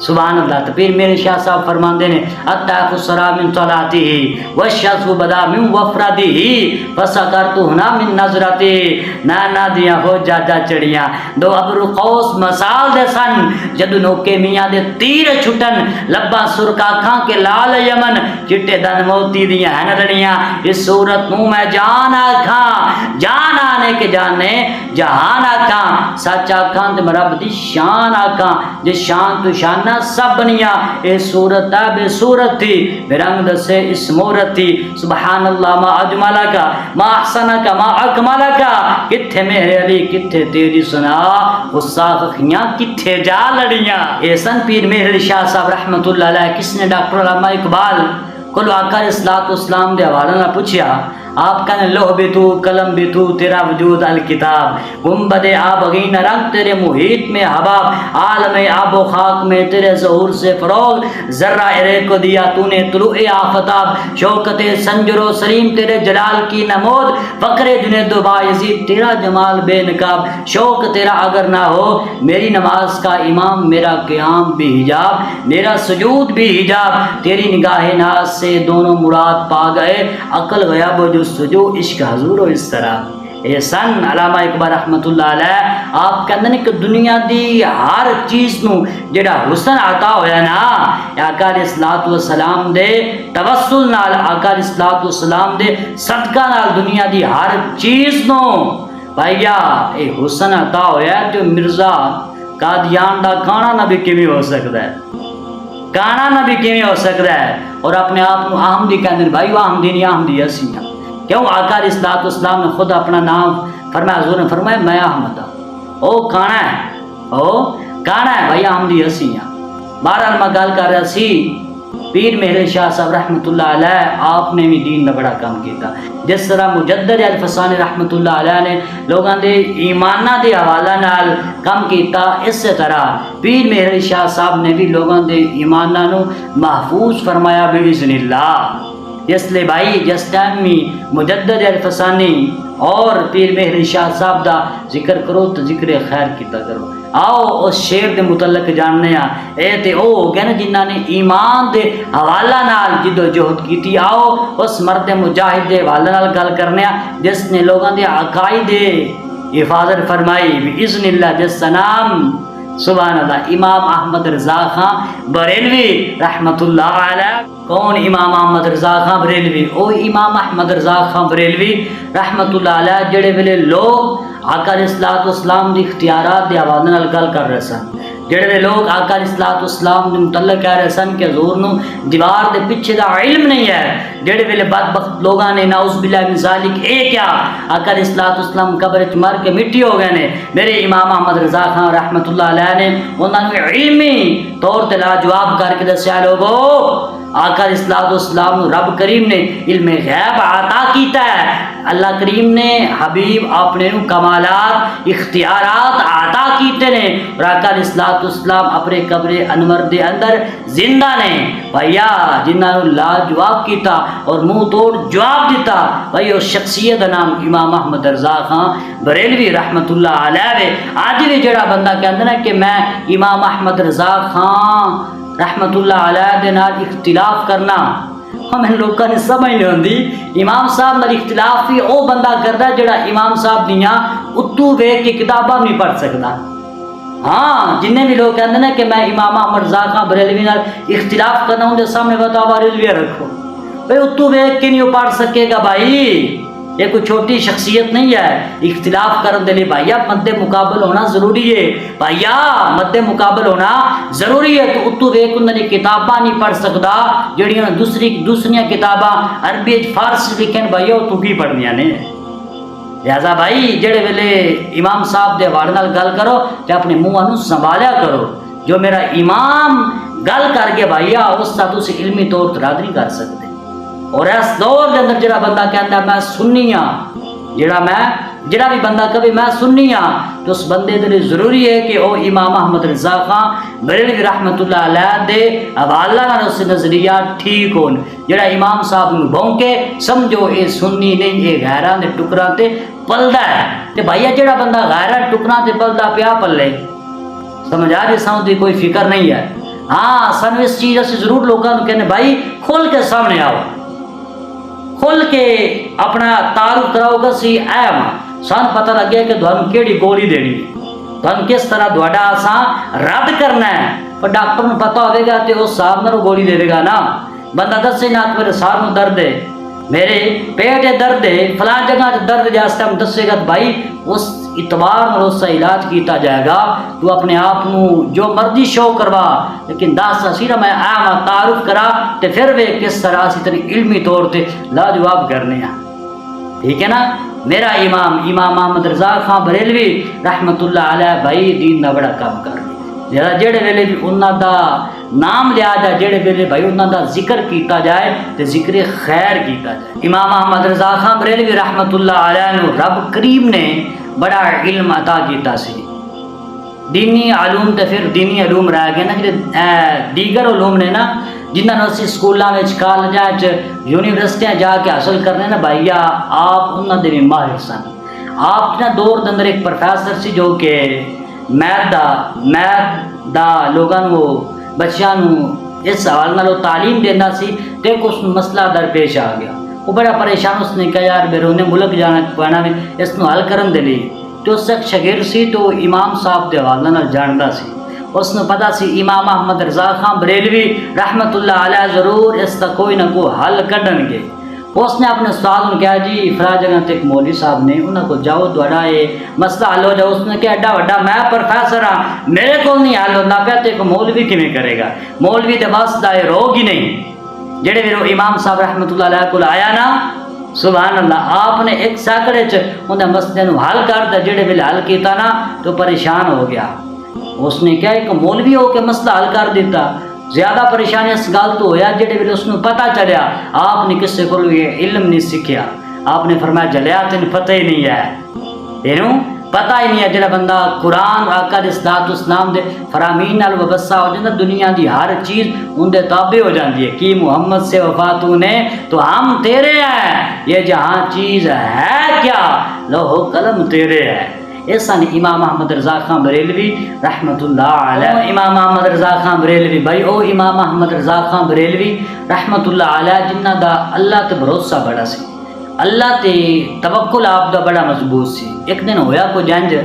سبحان اللہ. تو پھر میرے شاہ صاحب فرماندے نے اتاق السرا من طلاتی والشمس بدا من وفردی فسکرت ہنا من نظرتی. نانا دیاں ہو جاجا چڑیاں دو ابر قوس مسال دے سن جدو نوکے میاں دے تیر چھٹن لبا سرکا کھاں کے لال یمن چٹے دن موتی دیاں ہیں لڑیاں. اس صورت نو میں جان آکھاں جان آنے کے جانے جہان آکھاں سچ آکھاں تے رب دی شان آکھاں جس شان تو شان سب بنیا. اے صورت بے صورت تھی بے رنگ دسے اس مورت تھی. سبحان اللہ ما اجمالہ کا ما احسنہ کا ما اکمالہ کا. کتھے میرے علی کتھے تیری سنا غصہ خیاں کتھے جا لڑیاں. احسن پیر مہر علی شاہ صاحب رحمت اللہ علیہ کس نے ڈاکٹر علامہ اقبال کو آقا الصلوۃ والسلام دے حوالے نہ پوچھیا. آپ کہنے لوح بھی تو قلم بھی تو تیرا وجود الکتاب گنبد آب غین رنگ تیرے محیط میں حباب عالم آب و خاک میں تیرے ظہور سے فروغ ذرہ ارے کو دیا تو نے طلوع آفتاب شوکت سنجر و سلیم تیرے جلال کی نمود فقر جنید و بایزید تیرا جمال بے نقاب. شوق تیرا اگر نہ ہو میری نماز کا امام میرا قیام بھی حجاب میرا سجود بھی حجاب. تیری نگاہ ناز سے دونوں مراد پا گئے عقل گیا وہ جو سجو عشق حضور و اس طرح. احسن علامہ اقبال رحمت اللہ علیہ آپ کہندے نے کہ دنیا دی ہر چیز نو جڑا حسن عطا ہویا نا آقا علیہ الصلوۃ والسلام دے توسل نال آقا علیہ الصلوۃ والسلام دے صدقہ نال دنیا دی ہر چیز نو بھائیا اے حسن عطا ہویا جو مرزا قادیان دا کانا نہ بھی کیویں ہو سکدا ہے کانا نہ بھی کیویں ہو سکدا ہے اور اپنے آپ کو احمدی کہندے بھائی وہ احمدی نہیں احمدی اسی ہیں. کیوں آقا علیہ الصلوۃ والسلام نے خود اپنا نام فرمایا حضور نے فرمایا میں احمد ہوں او کانا ہے بھائی احمدی اسی ہیں. بہرحال میں گل کر رہا سی پیر مہر شاہ صاحب رحمت اللہ علیہ آپ نے بھی دین کا بڑا کام کیتا. جس طرح مجدد الفسانی رحمت اللہ علیہ نے لوگاں دے ایمانہ دے حوالہ نال کام کیتا اسی طرح پیر مہر شاہ صاحب نے بھی لوگاں دے ایمانہ نو محفوظ فرمایا باذن اللہ. اس لئے بھائی جس ٹائم میں مجدد الفسانی اور پیر مہر شاہ صاحب دا ذکر کرو تو ذکر خیر کیتا کرو. آؤ اس شیر دے متعلق جاننے ہیں اے تے او ہو گئے نا جنہاں نے ایمان دے حوالہ نال جد و جہد کیتی. آؤ اس مرد مجاہد دے حوالہ نال گل کرنے ہیں جس نے لوگاں دے عقائد حفاظت فرمائی باذن اللہ جس کا نام سبحان اللہ امام احمد رضا خان بریلوی رحمت اللہ علیہ. کون امام احمد رضا خان بریلوی؟ او امام احمد رضا خان بریلوی رحمت اللہ علیہ جڑے ویلے لوگ آقا علیہ الصلوۃ والسلام دی اختیارات دے حوالے نال گل کر رہے سن جڑے ویلے لوگ آقا علیہ الصلوۃ والسلام دے متعلق کہہ رہے سن کہ حضور نو دیوار دے پیچھے دا علم نہیں ہے جڑے ویلے بدبخت لوگاں نے نعوذ باللہ من ذالک اے کیا آقا علیہ الصلوۃ والسلام قبر وچ مر کے مٹی ہو گئے نے. میرے امام احمد رضا خان رحمت اللہ علیہ نے انہاں نو علمی طور تے لاجواب کر کے دسیا لوگو آقا علیہ الصلوۃ والسلام رب کریم نے علم غیب عطا کیتا ہے. اللہ کریم نے حبیب اپنے نو کمالات اختیارات عطا کیتے نے اور آقا علیہ الصلوۃ والسلام اپنے قبر انور دے اندر زندہ نے. بھیا جنہاں نو لاجواب کیتا اور منہ توڑ جواب دیتا بھائی اس شخصیت دا نام امام احمد رضا خان بریلوی رحمت اللہ علیہ. آج بھی جڑا بندہ کہندا ہے کہ میں امام احمد رضا خان رحمت اللہ علیہ دے نال اختلاف کرنا ہمیں لوگوں نے سمجھ نہیں ہوندی. امام صاحب نال اختلاف بھی او بندہ کردا ہے جڑا امام صاحب دیاں اتو ویکھ کے کتاباں نہیں پڑھ سکدا. ہاں جنہیں بھی لوگ کہتے ہیں کہ میں امام احمد رضا خان بریلوی نال اختلاف کرنا ہوں سامنے بتاوا رضویہ رکھو بھائی اتو ویکھ کے نہیں پڑھ سکے گا. بھائی یہ کوئی چھوٹی شخصیت نہیں ہے. اختلاف کرن دے لئے بھائیا مد مقابل ہونا ضروری ہے. بھائیا مد مقابل ہونا ضروری ہے. تو اتو ویکھ انہاں دی کتاباں نہیں پڑھ سکدا جڑیاں دوسریاں کتاباں عربی فارسی لکھن بھائیا تو کی پڑھنیاں نے. لہذا بھائی جڑے ویلے امام صاحب دے حوالے نال گل کرو تے اپنے منہ نو سنبھالیا کرو. جو میرا امام گل کر کے بھائیا اس دا تسی علمی طور تے رد نہیں کر سکتے. اور اس دور دے اندر جڑا بندہ کہندا میں سنی ہاں جڑا بھی بندہ کبھی میں سنی ہاں تو اس بندے دے لیے ضروری ہے کہ او امام احمد رضا خان بریلوی رحمت اللہ علیہ دے حوالہ نال اس نظریہ ٹھیک ہون. جڑا امام صاحب نو بھونکے سمجھو اے سنی نہیں اے غیراں دے ٹکراں تے پلدا ہے. تے بھائیا جڑا بندہ غیراں ٹکراں تے پلدا پیا پلے سمجھ آ رہی ساؤں دی کوئی فکر نہیں ہے. ہاں سانو اس چیز سے ضرور لوگوں کو کہنے بھائی کھل کے سامنے آؤ، کھل کے اپنا تعارف کراؤ گا سی اے ماں سان پتہ لگے کہ تھانوں کیڑی گولی دینی ہے، تھانوں کس طرح تہاڈا اساں رد کرنا ہے، پر ڈاکٹر نوں پتہ ہوے گا تے اس حساب نال گولی دے گا نا۔ بندہ دسے نا میرے سار میں درد ہے، میرے پیٹ درد ہے، فلاں جگہ درد جس ٹائم دسے گا بھائی اس اعتبار نال اس کا علاج کیتا جائے گا۔ تو اپنے آپ جو مرضی شو کروا لیکن دس سیرا میں آیا تعارف کرا تے پھر وہ کس طرح اسی طرح علمی طور تے لاجواب کرنے ہیں، ٹھیک ہے نا۔ میرا امام محمد رضا خان بریلوی رحمت اللہ علیہ بھائی دین دا بڑا کام کر گئے، جڑے ویلے بھی انہاں دا نام لیا جائے، جڑے ویلے بھائی انہاں دا ذکر کیتا جائے تے ذکر خیر کیتا جائے۔ امام محمد رضا خان بریلوی رحمت اللہ علیہ نو رب کریم نے بڑا علم عطا کیتا سی، دینی علوم تے پھر دینی علوم رہ گئے نا جڑے دیگر علوم نے نا جنہاں اسی سکولاں وچ کالجاں وچ یونیورسٹیاں جا کے حاصل کرنے نا بھائیا آپ انہاں دے بھی ماہر سن۔ آپ نا دور دے اندر ایک پروفیسر سی جو کہ میتھ دا لوگاں نو بچیاں نو اس حوالے نال تعلیم دینا سی تے کچھ مسئلہ درپیش آ گیا، وہ بڑا پریشان، اس نے کہا یار بیرون ملک جانا پڑنا میں اس نو حل کرن دے لئی۔ تو اس ایک شاگرد سی تو امام صاحب دے حوالے نال جاندا سی، اس نے پتا سی امام محمد رضا خان بریلوی رحمت اللہ علیہ ضرور اس کا کوئی نہ کوئی حل کڈن گے۔ اس نے اپنے استاد نے کہا جی فلاں جگہ تے ایک مولوی صاحب نے انہاں کو جاؤ تہاڈا یہ مسئلہ حل ہو جاؤ۔ اس نے کہا ایڈا وڈا میں پروفیسر ہاں میرے کو نہیں حل ہوتا پیا تے ایک مولوی کیویں کرے گا، مولوی دے بس دا روگ ہی نہیں۔ جڑے میرے امام صاحب رحمت اللہ علیہ کو آیا نا سبحان اللہ آپ نے ایک سیکنڈ چ انہیں مسئلے نو حل کر دیا، جڑے ویلے حل کیتا نا تو پریشان ہو گیا۔ اس نے کیا ایک مولوی ہو کے مسئلہ حل کر دیتا، زیادہ پریشانی اس گل تو ہویا جڑے ویلے اس نے پتہ چلیا آپ نے کسے کو یہ علم نہیں سیکھیا، آپ نے فرمایا جلیا تین پتہ ہی نہیں ہے، تینوں پتہ ہی نہیں ہے۔ جڑا بندہ قرآن آقا دے صلوات والسلام دے فرامین نال وابستہ ہو جاندا دنیا دی ہر چیز ان دے تابع ہو جاندی ہے۔ کہ محمد سے وفا تو نے تو ہم تیرے ہیں، یہ جہاں چیز ہے کیا لوح قلم تیرے ہے۔ ایسا نہیں امام محمد رضا خان بریلوی رحمت اللہ علیہ، امام محمد رضا خان بریلوی بھائی او امام محمد رضا خان بریلوی رحمت اللہ علیہ جنہ دا اللہ تے بھروسہ بڑا سی، اللہ تے توکل آپ دا بڑا مضبوط سی۔ ایک دن ہویا کو جنج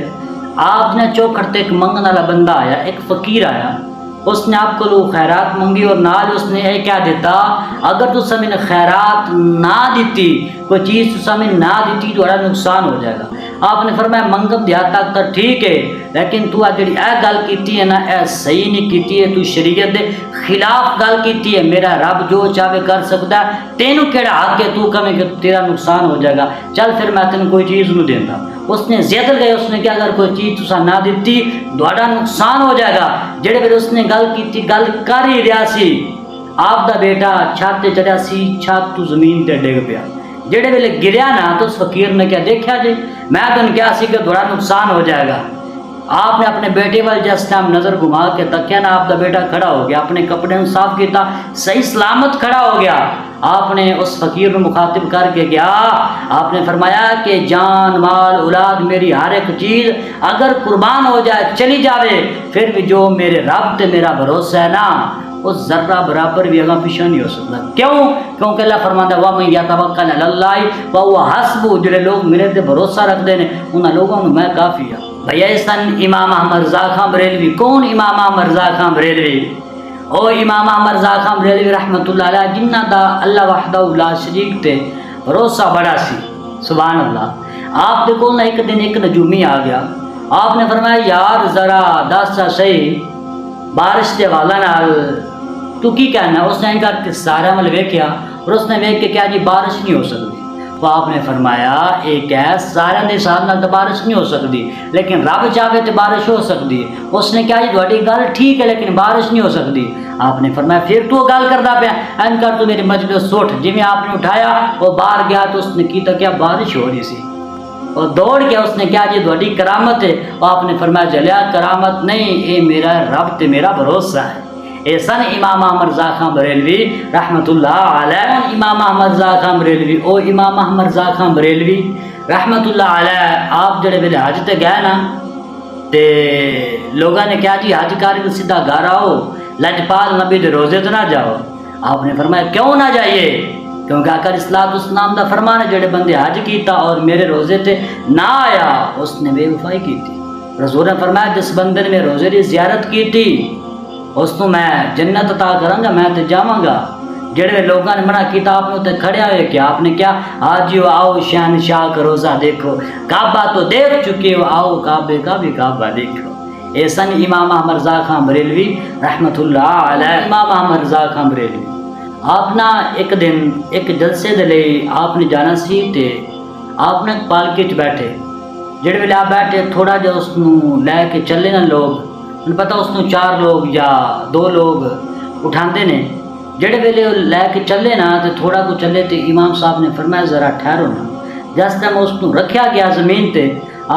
آپ نے چوکھٹ تے ایک منگن والا بندہ آیا، ایک فقیر آیا، اس نے آپ کو خیرات منگی اور نال اس نے یہ کیا دیتا اگر تو سمیں خیرات نہ دیتی کوئی چیز تو سمیں نہ دیتی تو بڑا نقصان ہو جائے گا۔ آپ نے فرمایا منگم دیا تک تو ٹھیک ہے لیکن تو جڑی اے گل کیتی ہے نا اے صحیح نہیں کیتی ہے، تو شریعت دے خلاف گل کیتی ہے۔ میرا رب جو چاہے کر سکتا ہے، تینوں کیڑا حق ہے تو کہیں کہ تیرا نقصان ہو جائے گا، چل پھر میں تینوں کوئی چیز نہیں دیندا۔ اس نے زد گئے، اس نے کیا اگر کوئی چیز تسا نہ دیتی تہاڈا نقصان ہو جائے گا۔ جڑے پھر اس نے گل کیتی گل کر ہی رہا سی، آپ دا بیٹا چھت تے چڑھیا سی، چھت تو زمین تے ڈگ پیا۔ جڑے ویلے گریا نا تو اس فقیر نے کیا دیکھا جی میں تو کیا سی کہ تھوڑا نقصان ہو جائے گا۔ آپ نے اپنے بیٹے وال جس ٹائم نظر گھما کے تکیا نا آپ دا بیٹا کھڑا ہو گیا، اپنے کپڑے کو صاف کیتا، صحیح سلامت کھڑا ہو گیا۔ آپ نے اس فقیر کو مخاطب کر کے گیا، آپ نے فرمایا کہ جان مال اولاد میری ہر ایک چیز اگر قربان ہو جائے چلی جاوے پھر بھی جو میرے رب تے میرا بھروسہ ہے نا اس ذرہ برابر بھی اگاں پیچھے نہیں ہو سکتا۔ کیوں؟ کیونکہ اللہ فرماتا ہے وَمَن يَتَوَكَّلْ عَلَى اللَّهِ فَهُوَ حَسْبُهُ، جڑے لوگ میرے تے بھروسہ رکھتے ہیں انہاں لوگوں کو میں کافی ہوں۔ بھیا اس دن امام احمد رضا خان بریلوی، کون امام احمد رضا خان بریلوی؟ او امام احمد رضا خان بریلوی رحمت اللہ علیہ جنہ دا اللہ وحدہ لا شریک تے بھروسہ بڑا سی، سبحان اللہ۔ آپ دے کول ایک دن ایک نجومی آ گیا، آپ نے فرمایا یار ذرا دس صحیح بارش دے حوالے نال تو کی کہنا؟ اس نے کہا کہ سارا مل ویکھیا اور اس نے ویکھ کے کیا جی بارش نہیں ہو سکتی۔ تو آپ نے فرمایا ایک ہے سارا دے ساتھ نال تو بارش نہیں ہو سکتی لیکن رب چاہے تو بارش ہو سکتی ہے۔ اس نے کہا جی تہاڈی گل ٹھیک ہے لیکن بارش نہیں ہو سکتی۔ آپ نے فرمایا پھر تو گل کردا پیا این کر تو میری مجلس اٹھ۔ جی آپ نے اٹھایا وہ باہر گیا تو اس نے کیتا کیا بارش ہو رہی سی اور دوڑ کے اس نے کیا جی تہاڈی کرامت ہے۔ آپ نے فرمایا جلیا کرامت نہیں اے میرا رب تے میرا بھروسہ ہے۔ ایسن امام احمد رضا خان بریلوی رحمت اللہ علیہ، امام احمد رضا خان بریلوی او امام احمد رضا خان بریلوی رحمت اللہ علیہ آپ جڑے ویلے حج تے گئے نا تے لوگاں نے کہا جی حج کر کے سیدھا گھر آؤ لجپال نبی دے روزے تو نہ جاؤ. آپ نے فرمایا کیوں نہ جائیے؟ کیونکہ آقا علیہ الصلوۃ والسلام دا فرمان ہے جڑے بندے حج کیتا اور میرے روزے تے نہ آیا اس نے بے وفائی کی تھی. رسول نے فرمایا جس بندے نے میرے روزے دی زیارت کی تھی اس کو میں جنت عطا کراں گا، میں تے جاواں گا. جڑے لوگوں نے منع کیتا آپ نے تے کھڑیا ہوئے کہ آپ نے کیا آجیو آؤ شہنشاہ کا روزہ دیکھو، کعبہ تو دیکھ چکے ہو، آؤ کعبے کا بھی کعبہ دیکھو. اے سن امام احمد رضا خان بریلوی رحمت اللہ علیہ. امام احمد رضا خان بریلوی آپ نا ایک دن ایک جلسے دے لئی آپ نے جانا سی تے آپ نے پالکی چ بیٹھے. جڑے ویلے آپ بیٹھے تھوڑا جہا اس نو لے کے چلے نا لوگ، انہوں پتہ اس نو 4 لوگ یا 2 لوگ اٹھاندے نے. جڑے ویلے لے کے چلے نا تے تھوڑا کو چلے تے امام صاحب نے فرمایا ذرا ٹھہرو نا. جس ٹائم اس نو رکھیا گیا زمین تے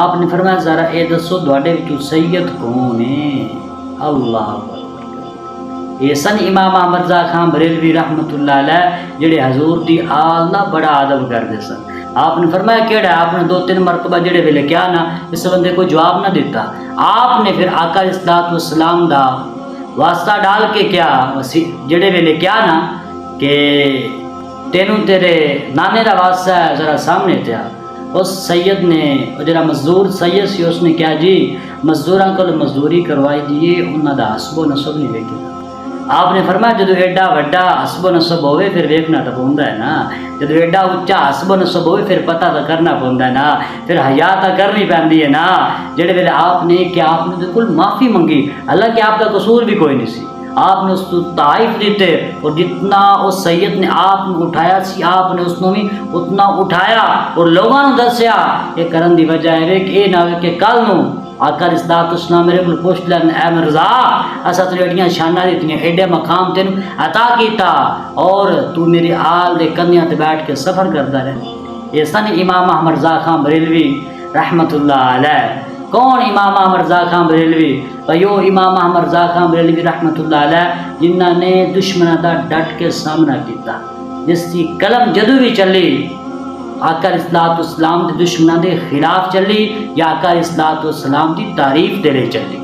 آپ نے فرمایا ذرا اے دسو تواڈے وچوں سید کون ہے؟ اللہ اکبر. یہ سن امام احمد رضا خان بریلوی رحمت اللہ علیہ جڑے حضور دی آل دا بڑا ادب کرتے سن. آپ نے فرمایا کیڑا؟ آپ نے 2-3 مرتبہ جڑے ویلے کیا نا اس بندے کو جواب نہ دیتا. آپ نے پھر آقا علیہ الصلوۃ والسلام دا واسطہ ڈال کے کیا جڑے ویلے کیا نا کہ تینوں تیرے نانے دا واسطہ ہے ذرا سامنے تیا. اس سید نے جڑا مزدور سید سی اس نے کیا جی مزدوراں کو مزدوری کروائی دیے انہاں دا حسب و نسب نہیں ویکھے. آپ نے فرمایا جدو ایڈا وڈا حسب و نسب ہوئے پھر ویکھنا تو پوندا ہے نا. جدو ایڈا اچا حسب و نسب ہوئے پھر پتہ تو کرنا پوندا ہے نا، پھر حیا تو کرنی پیندی ہے نا. جڑے ویلے آپ نے کہ آپ نے بالکل معافی منگی، حالانکہ آپ کا قصور بھی کوئی نہیں سی. آپ نے اس کو تحائف دیتے اور جتنا اس سید نے آپ نے اٹھایا سی آپ نے اس نے بھی اتنا اٹھایا اور لوگوں نے دسیا. یہ کرن دی وجہ ہے کہ یہ نہ ہو کہ کل نو آقا علیہ الصلوۃ والسلام میرے کو پوچھ لین اے مرزا اساں تے ایڈیاں شاناں دتیاں ایڈے مقام تینوں عطا کیتا اور تو میری آل دے کنیاں تے بیٹھ کے سفر کردا رہے. یہ سن امام احمد رضا خان بریلوی رحمت اللہ علیہ. کون امام احمد رضا خان بریلوی؟ بھائیو امام احمد رضا خان بریلوی رحمت اللہ علیہ جنہاں نے دشمناں دا ڈٹ کے سامنا کیتا، جس کی قلم جدو بھی چلی آقا علیہ الصلوۃ والسلام دے دشمناں دے خلاف چلی یا آقا علیہ الصلوۃ والسلام دی تعریف دے لے چلی.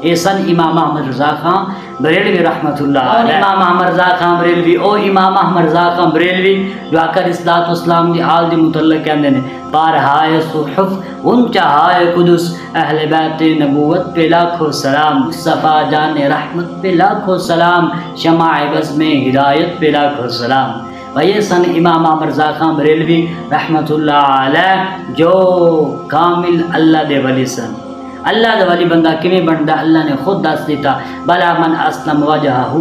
اے سن امام احمد رضا خان بریلوی رحمت اللہ علیہ. امام احمد رضا خان بریلوی او امام احمد رضا خان بریلوی جو آقا علیہ الصلوۃ والسلام دی آل دی متعلق کہندے نے پارہائے صحف اونچا ہائے قدس اہل بیت نبوت پہ لاکھوں سلام، مصطفیٰ جان رحمت پہ لاکھوں سلام، شمع بزم ہدایت پہ لاکھوں سلام. یہ سن امام احمد رضا خان بریلوی رحمت اللہ علیہ جو کامل اللہ دے ولی سن. اللہ دے ولی بندہ کیویں بندا اللہ نے خود دس دیتا. بلا من اسلم وجہہ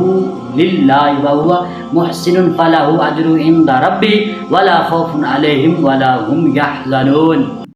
للہ وہو محسن فلہ اجر عند ربی ولا خوف علیہم ولا هم یحزنون.